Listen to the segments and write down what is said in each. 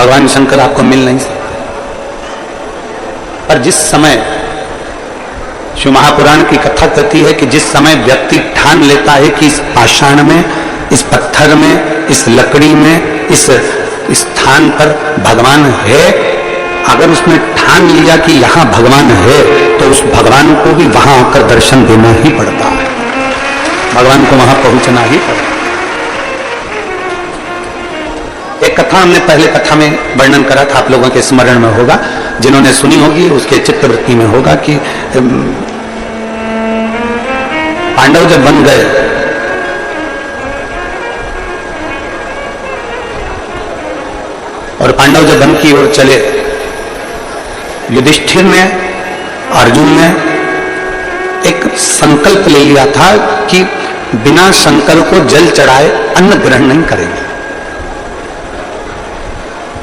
भगवान शंकर आपको मिल नहीं सकते। पर जिस समय शिव महापुराण की कथा कहती है कि जिस समय व्यक्ति ठान लेता है कि इस पाषाण में, इस पत्थर में, इस लकड़ी में, इस स्थान पर भगवान है, अगर उसने ठान लिया कि यहां भगवान है, तो उस भगवान को भी वहां आकर दर्शन देना ही पड़ता है, भगवान को वहां पहुंचना ही पड़ता है। एक कथा हमने पहले कथा में वर्णन करा था, आप लोगों के स्मरण में होगा, जिन्होंने सुनी होगी उसके चित्तवृत्ति में होगा कि पांडव जब बन गए और पांडव जब वन की ओर चले, युधिष्ठिर ने, अर्जुन ने एक संकल्प ले लिया था कि बिना शंकर को जल चढ़ाए अन्न ग्रहण नहीं करेंगे,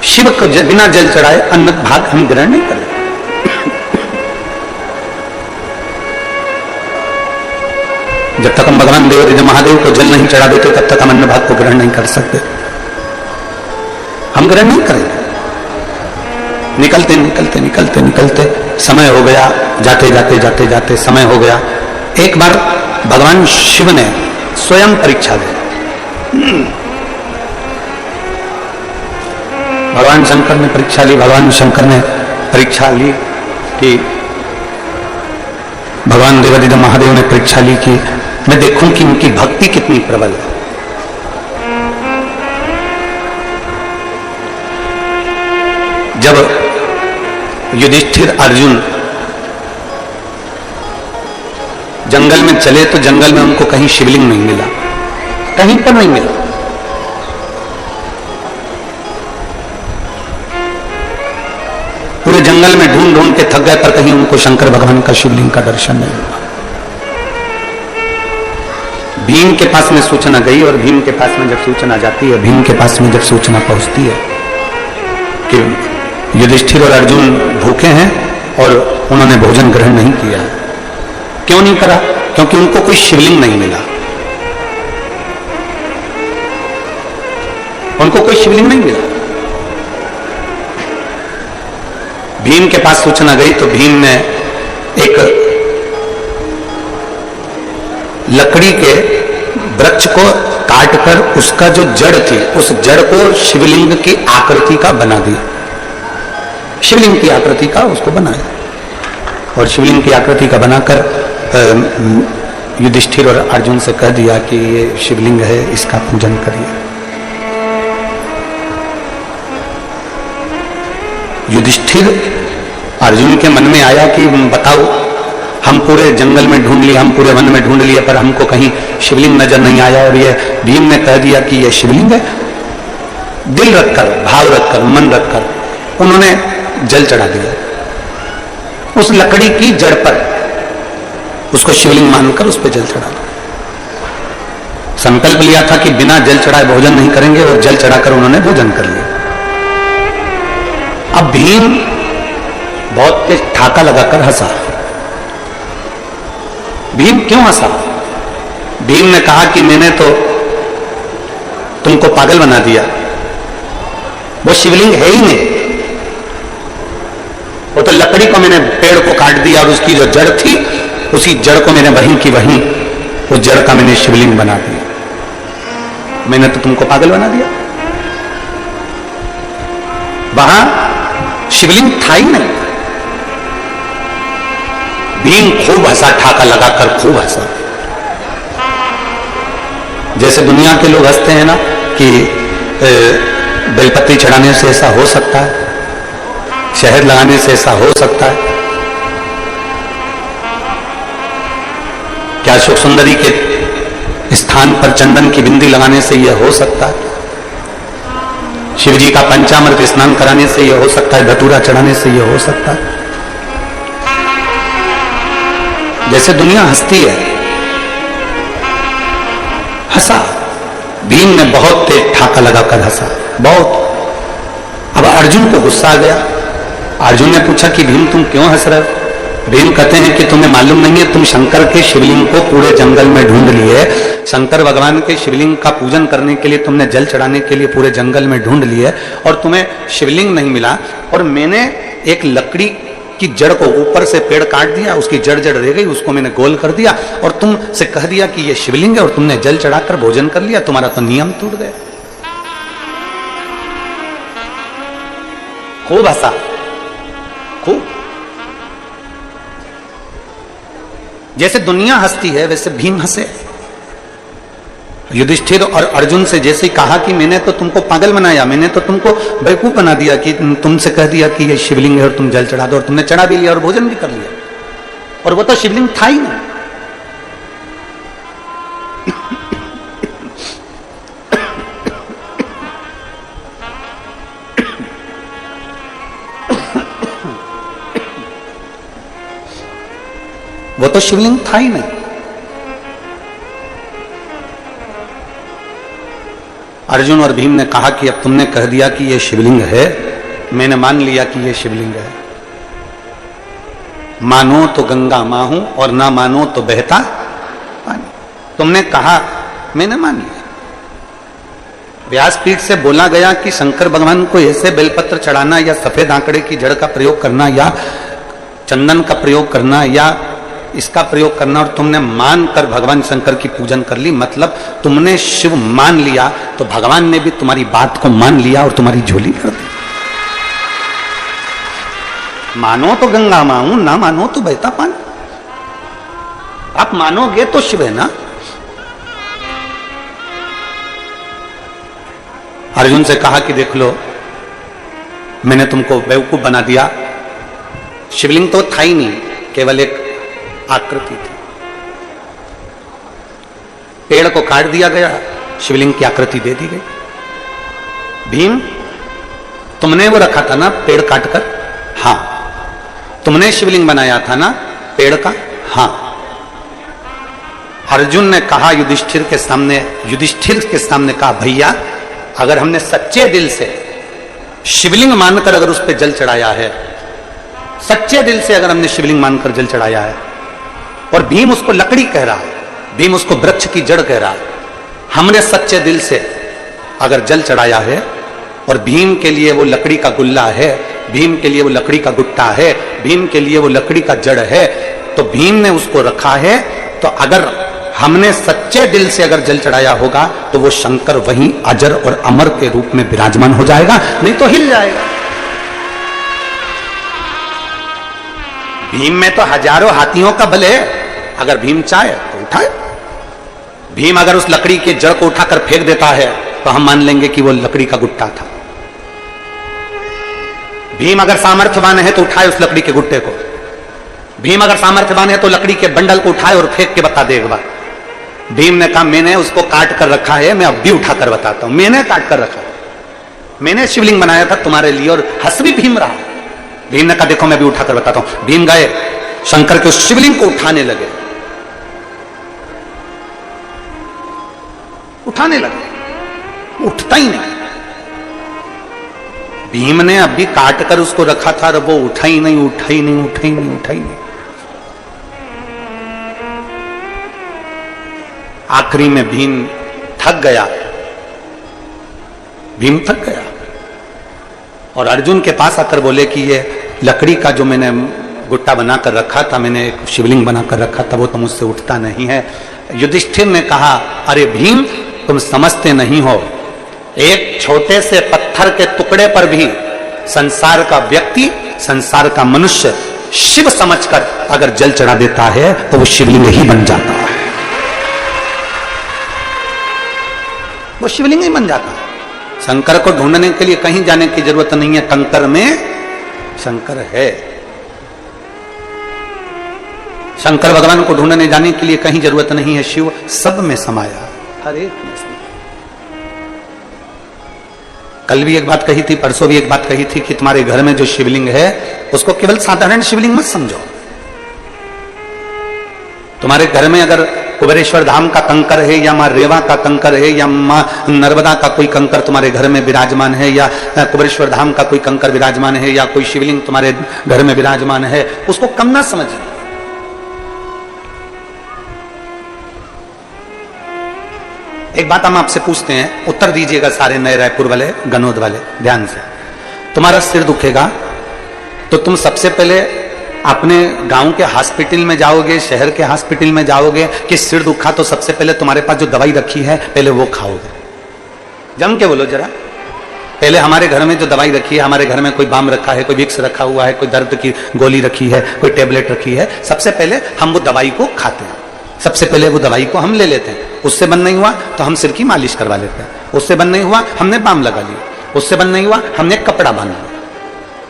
शिव को बिना जल चढ़ाए अन्न भाग हम ग्रहण नहीं करेंगे। जब तक हम भगवान देव महादेव को जल नहीं चढ़ा देते तब तक हम अन्न भाग को ग्रहण नहीं कर सकते, हम ग्रहण नहीं करेंगे। निकलते निकलते निकलते निकलते समय हो गया, जाते जाते जाते जाते समय हो गया। एक बार भगवान शिव ने स्वयं परीक्षा ली, भगवान शंकर ने परीक्षा ली, भगवान शंकर ने परीक्षा ली कि भगवान देवादिदेव महादेव ने परीक्षा ली कि मैं देखूं कि उनकी भक्ति कितनी प्रबल है। जब युधिष्ठिर अर्जुन जंगल में चले तो जंगल में उनको कहीं शिवलिंग नहीं मिला, कहीं पर नहीं मिला। पूरे जंगल में ढूंढ ढूंढ के थक गए पर कहीं उनको शंकर भगवान का शिवलिंग का दर्शन नहीं हुआ। भीम के पास में सूचना गई और भीम के पास में जब सूचना जाती है, भीम के पास में जब सूचना पहुंचती है कि युधिष्ठिर और अर्जुन भूखे हैं और उन्होंने भोजन ग्रहण नहीं किया। क्यों नहीं करा? क्योंकि उनको कोई शिवलिंग नहीं मिला, उनको कोई शिवलिंग नहीं मिला। भीम के पास सूचना गई तो भीम ने एक लकड़ी के वृक्ष को काटकर उसका जो जड़ थी, उस जड़ को शिवलिंग की आकृति का बना दिया, शिवलिंग की आकृति का उसको बनाया और शिवलिंग की आकृति का बनाकर युधिष्ठिर और अर्जुन से कह दिया कि ये शिवलिंग है, इसका पूजन करिए। युधिष्ठिर अर्जुन के मन में आया कि बताओ, हम पूरे जंगल में ढूंढ लिए, हम पूरे वन में ढूंढ लिए, पर हमको कहीं शिवलिंग नजर नहीं आया और ये भीम ने कह दिया कि ये शिवलिंग है। दिल रखकर, भाव रखकर, मन रखकर उन्होंने जल चढ़ा दिया उस लकड़ी की जड़ पर, उसको शिवलिंग मानकर उस पर जल चढ़ा दिया। संकल्प लिया था कि बिना जल चढ़ाए भोजन नहीं करेंगे और जल चढ़ाकर उन्होंने भोजन कर लिया। अब भीम बहुत तेज ठाका लगाकर हंसा। भीम क्यों हंसा? भीम ने कहा कि मैंने तो तुमको पागल बना दिया, वो शिवलिंग है ही नहीं, वो तो लकड़ी को मैंने, पेड़ को काट दिया और उसकी जो जड़ थी, उसी जड़ को मैंने वहीं की वहीं, उस जड़ का मैंने शिवलिंग बना दिया। मैंने तो तुमको पागल बना दिया, वहां शिवलिंग था ही नहीं। भीम खूब हंसा, ठाका लगाकर खूब हंसा। जैसे दुनिया के लोग हंसते हैं ना कि बेलपत्ती चढ़ाने से ऐसा हो सकता है, शहद लगाने से ऐसा हो सकता है, क्या अशोक सुंदरी के स्थान पर चंदन की बिंदी लगाने से यह हो सकता है, शिवजी का पंचामृत स्नान कराने से यह हो सकता है, धतूरा चढ़ाने से यह हो सकता है। जैसे दुनिया हंसती है, हंसा। भीम ने बहुत तेज ठाका लगाकर हंसा, बहुत। अब अर्जुन को गुस्सा आ गया। अर्जुन ने पूछा कि भीम तुम क्यों हंस रहे हो? भीम कहते हैं कि तुम्हें मालूम नहीं है, तुम शंकर के शिवलिंग को पूरे जंगल में ढूंढ लिए, शंकर भगवान के शिवलिंग का पूजन करने के लिए तुमने जल चढ़ाने के लिए पूरे जंगल में ढूंढ लिए और तुम्हें शिवलिंग नहीं मिला, और मैंने एक लकड़ी की जड़ को, ऊपर से पेड़ काट दिया, उसकी जड़ रह गई, उसको मैंने गोल कर दिया और तुमसे कह दिया कि ये शिवलिंग है और तुमने जल चढ़ाकर भोजन कर लिया, तुम्हारा तो नियम टूट गया। खूब हंसा, खूब। जैसे दुनिया हंसती है वैसे भीम हंसे। युधिष्ठिर और अर्जुन से जैसे कहा कि मैंने तो तुमको पागल बनाया, मैंने तो तुमको बेवकूफ बना दिया कि तुमसे कह दिया कि ये शिवलिंग है और तुम जल चढ़ा दो, और तुमने चढ़ा भी लिया और भोजन भी कर लिया, और वो तो शिवलिंग था ही नहीं। वो तो शिवलिंग था ही नहीं। अर्जुन और भीम ने कहा कि अब तुमने कह दिया कि ये शिवलिंग है, मैंने मान लिया कि ये शिवलिंग है, मानो तो गंगा मां हूं और ना मानो तो बहता पानी। तुमने कहा, मैंने मान लिया। व्यासपीठ से बोला गया कि शंकर भगवान को ऐसे बेलपत्र चढ़ाना या सफेद आंकड़े की जड़ का प्रयोग करना या चंदन का प्रयोग करना या इसका प्रयोग करना, और तुमने मानकर भगवान शंकर की पूजन कर ली, मतलब तुमने शिव मान लिया तो भगवान ने भी तुम्हारी बात को मान लिया और तुम्हारी झोली कर दी। मानो तो गंगा मां हूं, ना मानो तो बहता पानी। आप मानोगे तो शिव है ना। अर्जुन से कहा कि देख लो, मैंने तुमको बेवकूफ बना दिया, शिवलिंग तो था ही नहीं, केवल एक आकृति थी। पेड़ को काट दिया गया, शिवलिंग की आकृति दे दी गई। भीम, तुमने वो रखा था ना पेड़ काटकर? हाँ। तुमने शिवलिंग बनाया था ना पेड़ का? हाँ। अर्जुन ने कहा युधिष्ठिर के सामने कहा, भैया अगर हमने सच्चे दिल से शिवलिंग मानकर अगर उस पर जल चढ़ाया है, सच्चे दिल से अगर हमने शिवलिंग मानकर जल चढ़ाया है, और भीम उसको लकड़ी कह रहा है, भीम उसको वृक्ष की जड़ कह रहा है, हमने सच्चे दिल से अगर जल चढ़ाया है और भीम के लिए वो लकड़ी का गुल्ला है, भीम के लिए वो लकड़ी का गुट्टा है, भीम के लिए वो लकड़ी का जड़ है, तो भीम ने उसको रखा है, तो अगर हमने सच्चे दिल से अगर जल चढ़ाया होगा तो वो शंकर वहीं अजर और अमर के रूप में विराजमान हो जाएगा, नहीं तो हिल जाएगा। भीम में तो हजारों हाथियों का बल है, अगर भीम चाहे तो उठाए। भीम अगर उस लकड़ी के जड़ को उठाकर फेंक देता है तो हम मान लेंगे कि वो लकड़ी का गुट्टा था। भीम अगर सामर्थ्यवान है तो उठाए उस लकड़ी के गुट्टे को। भीम अगर सामर्थ्यवान है तो लकड़ी के बंडल को उठाए और फेंक के बता दे एक बार। भीम ने कहा, मैंने उसको काट कर रखा है, मैं अब भी उठाकर बताता हूं, मैंने काट कर रखा है, मैंने शिवलिंग बनाया था तुम्हारे लिए, और हंस भी भीम रहा। भीम ने कहा, देखो मैं भी उठाकर बताता हूं। भीम गए, शंकर के उस शिवलिंग को उठाने लगे, उठाने लगे, उठता ही नहीं। भीम ने अभी काट कर उसको रखा था और वो उठा ही नहीं, उठा ही नहीं, उठा ही नहीं, उठा ही नहीं। आखिरी में भीम थक गया, भीम थक गया और अर्जुन के पास आकर बोले कि ये लकड़ी का जो मैंने गुट्टा बनाकर रखा था, मैंने एक शिवलिंग बनाकर रखा था, वो तो मुझसे उठता नहीं है। युधिष्ठिर ने कहा, अरे भीम तुम समझते नहीं हो, एक छोटे से पत्थर के टुकड़े पर भी संसार का व्यक्ति, संसार का मनुष्य शिव समझकर अगर जल चढ़ा देता है तो वो शिवलिंग ही बन जाता है, वो शिवलिंग ही बन जाता है। शंकर को ढूंढने के लिए कहीं जाने की जरूरत नहीं है, कंकर में शंकर है। शंकर भगवान को ढूंढने जाने के लिए कहीं जरूरत नहीं है, शिव सब में समाया, हर एक में। कल भी एक बात कही थी, परसों भी एक बात कही थी कि तुम्हारे घर में जो शिवलिंग है उसको केवल साधारण शिवलिंग मत समझो, तुम्हारे घर में अगर कुबेरेश्वर धाम का कंकर है, या माँ रेवा का कंकर है, या माँ नर्मदा का कोई कंकर तुम्हारे घर में विराजमान है, या कुबेरेश्वर धाम का कोई कंकर विराजमान है, या कोई शिवलिंग तुम्हारे घर में विराजमान है, उसको कम ना समझिए। एक बात हम आपसे पूछते हैं, उत्तर दीजिएगा सारे नए रायपुर वाले, गनौद वाले, ध्यान से। तुम्हारा सिर दुखेगा तो तुम सबसे पहले अपने गांव के हॉस्पिटल में जाओगे, शहर के हॉस्पिटल में जाओगे कि सिर दुखा तो सबसे पहले तुम्हारे पास जो दवाई रखी है पहले वो खाओगे? जम के बोलो जरा। पहले हमारे घर में जो दवाई रखी है, हमारे घर में कोई बाम रखा है, कोई विक्स रखा हुआ है, कोई दर्द की गोली रखी है, कोई टेबलेट रखी है, सबसे पहले हम वो दवाई को खाते हैं, सबसे पहले वो दवाई को हम ले लेते हैं। उससे बंद नहीं हुआ तो हम सिर की मालिश करवा लेते हैं, उससे बंद नहीं हुआ हमने बाम लगा लिया, उससे बंद नहीं हुआ हमने कपड़ा बांध लिया,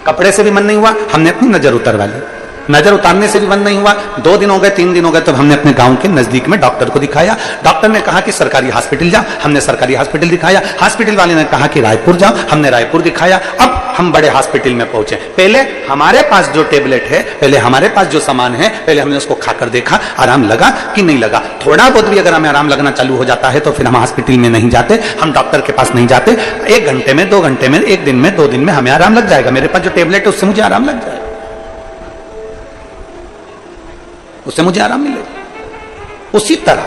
कपड़े से भी बंद नहीं हुआ हमने अपनी नजर उतरवा ली, नजर उतारने से भी बंद नहीं हुआ, 2 दिन हो गए 3 दिन हो गए तो हमने अपने गांव के नजदीक में डॉक्टर को दिखाया, डॉक्टर ने कहा कि सरकारी हॉस्पिटल जाओ, हमने सरकारी हॉस्पिटल दिखाया, हॉस्पिटल वाले ने कहा कि रायपुर जाओ, हमने रायपुर दिखाया, अब हम बड़े हॉस्पिटल में पहुंचे। पहले हमारे पास जो टेबलेट है, पहले हमारे पास जो सामान है, पहले हमने उसको खाकर देखा आराम लगा कि नहीं लगा। थोड़ा बहुत भी अगर हमें आराम लगना चालू हो जाता है तो फिर हम हॉस्पिटल में नहीं जाते, हम डॉक्टर के पास नहीं जाते, 1 घंटे में, 2 घंटे में, 1 दिन में, 2 दिन में हमें आराम लग जाएगा, मेरे पास जो टेबलेट है उससे मुझे आराम लग जाएगा, उससे मुझे आराम मिलेगा। उसी तरह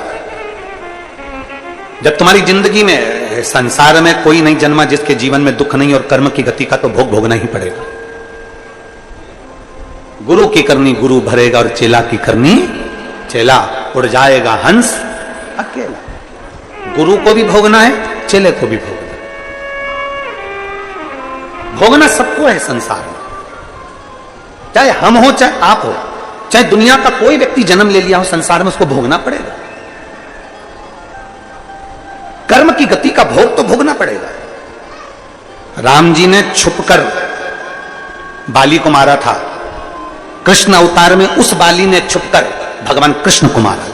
जब तुम्हारी जिंदगी में, संसार में कोई नहीं जन्मा जिसके जीवन में दुख नहीं और कर्म की गति का तो भोग भोगना ही पड़ेगा। गुरु की करनी गुरु भरेगा और चेला की करनी चेला, उड़ जाएगा हंस अकेला। गुरु को भी भोगना है, चेले को भी भोगना है, भोगना सबको है संसार में, चाहे हम हो चाहे आप हो, चाहे दुनिया का कोई व्यक्ति जन्म ले लिया हो संसार में, उसको भोगना पड़ेगा। कर्म की गति का भोग तो भोगना पड़ेगा। राम जी ने छुपकर बाली को मारा था, कृष्ण अवतार में उस बाली ने छुपकर भगवान कृष्ण को मारा।